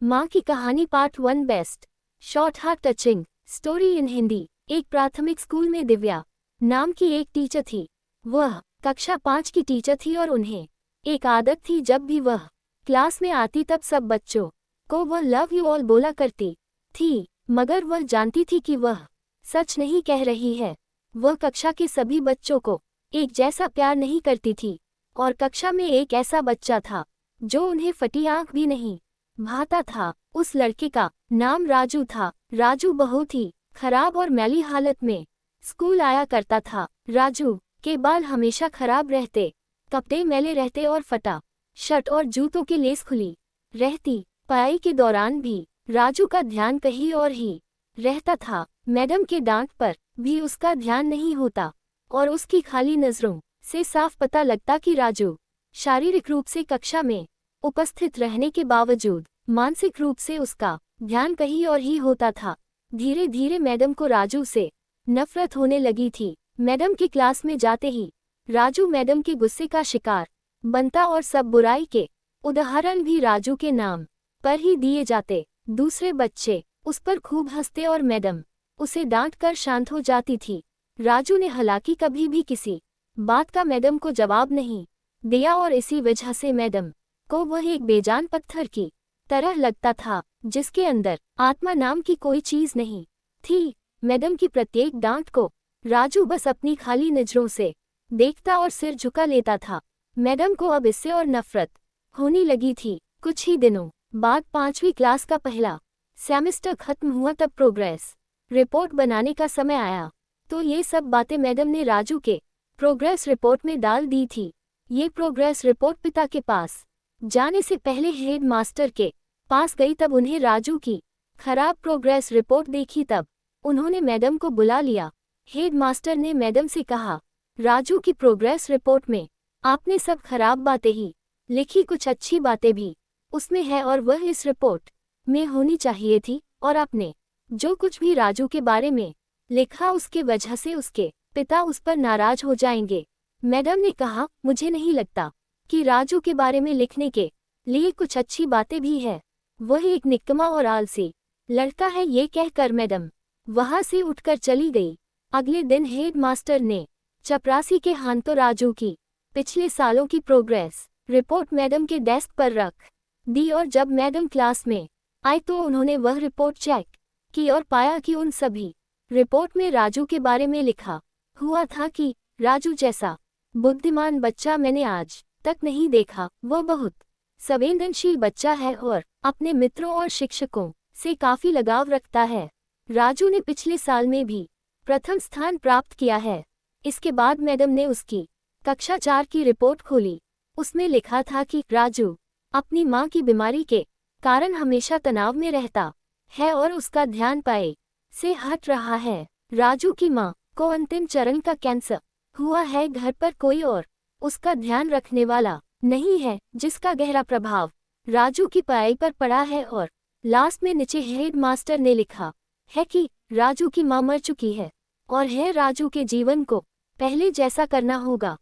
माँ की कहानी part 1 best short heart touching story in Hindi. एक प्राथमिक स्कूल में दिव्या नाम की एक टीचर थी। वह कक्षा 5 की टीचर थी और उन्हें एक आदत थी, जब भी वह क्लास में आती तब सब बच्चों को वह लव यू ऑल बोला करती थी, मगर वह जानती थी कि वह सच नहीं कह रही है। वह कक्षा के सभी बच्चों को एक जैसा प्यार नहीं करती थी और कक्षा में एक ऐसा बच्चा था जो उन्हें फटी आंख भी नहीं भाता था। उस लड़के का नाम राजू था। राजू बहुत ही खराब और मैली हालत में स्कूल आया करता था। राजू के बाल हमेशा खराब रहते, कपड़े मैले रहते और फटा शर्ट और जूतों की लेस खुली रहती। पढ़ाई के दौरान भी राजू का ध्यान कहीं और ही रहता था। मैडम के डांट पर भी उसका ध्यान नहीं होता और उसकी खाली नजरों से साफ पता लगता कि राजू शारीरिक रूप से कक्षा में उपस्थित रहने के बावजूद मानसिक रूप से उसका ध्यान कहीं और ही होता था। धीरे धीरे मैडम को राजू से नफरत होने लगी थी। मैडम की क्लास में जाते ही राजू मैडम के गुस्से का शिकार बनता और सब बुराई के उदाहरण भी राजू के नाम पर ही दिए जाते। दूसरे बच्चे उस पर खूब हंसते और मैडम उसे डांट कर शांत हो जाती थी। राजू ने हालांकि कभी भी किसी बात का मैडम को जवाब नहीं दिया और इसी वजह से मैडम को वह एक बेजान पत्थर की तरह लगता था, जिसके अंदर आत्मा नाम की कोई चीज नहीं थी। मैडम की प्रत्येक डांट को राजू बस अपनी खाली नजरों से देखता और सिर झुका लेता था। मैडम को अब इससे और नफरत होने लगी थी। कुछ ही दिनों बाद 5वीं क्लास का पहला सेमेस्टर खत्म हुआ, तब प्रोग्रेस रिपोर्ट बनाने का समय आया। तो ये सब बातें मैडम ने राजू के प्रोग्रेस रिपोर्ट में डाल दी थी। ये प्रोग्रेस रिपोर्ट पिता के पास जाने से पहले हेड मास्टर के पास गई। तब उन्हें राजू की खराब प्रोग्रेस रिपोर्ट देखी, तब उन्होंने मैडम को बुला लिया। हेड मास्टर ने मैडम से कहा, राजू की प्रोग्रेस रिपोर्ट में आपने सब खराब बातें ही लिखी, कुछ अच्छी बातें भी उसमें है और वह इस रिपोर्ट में होनी चाहिए थी। और आपने जो कुछ भी राजू के बारे में लिखा उसके वजह से उसके पिता उस पर नाराज हो जाएंगे। मैडम ने कहा, मुझे नहीं लगता कि राजू के बारे में लिखने के लिए कुछ अच्छी बातें भी है। वह एक निकम्मा और आलसी लड़का है। ये कहकर मैडम वहां से उठकर चली गई। अगले दिन हेड मास्टर ने चपरासी के हाथों राजू की पिछले सालों की प्रोग्रेस रिपोर्ट मैडम के डेस्क पर रख दी और जब मैडम क्लास में आई तो उन्होंने वह रिपोर्ट चेक की और पाया कि उन सभी रिपोर्ट में राजू के बारे में लिखा हुआ था कि राजू जैसा बुद्धिमान बच्चा मैंने आज तक नहीं देखा। वह बहुत संवेदनशील बच्चा है और अपने मित्रों और शिक्षकों से काफी लगाव रखता है। राजू ने पिछले साल में भी प्रथम स्थान प्राप्त किया है। इसके बाद मैडम ने उसकी कक्षा 4 की रिपोर्ट खोली। उसमें लिखा था कि राजू अपनी माँ की बीमारी के कारण हमेशा तनाव में रहता है और उसका ध्यान पढ़ाई से हट रहा है। राजू की माँ को अंतिम चरण का कैंसर हुआ है। घर पर कोई और उसका ध्यान रखने वाला नहीं है, जिसका गहरा प्रभाव राजू की पढ़ाई पर पड़ा है। और लास्ट में नीचे हेड मास्टर ने लिखा है कि राजू की मां मर चुकी है और है राजू के जीवन को पहले जैसा करना होगा।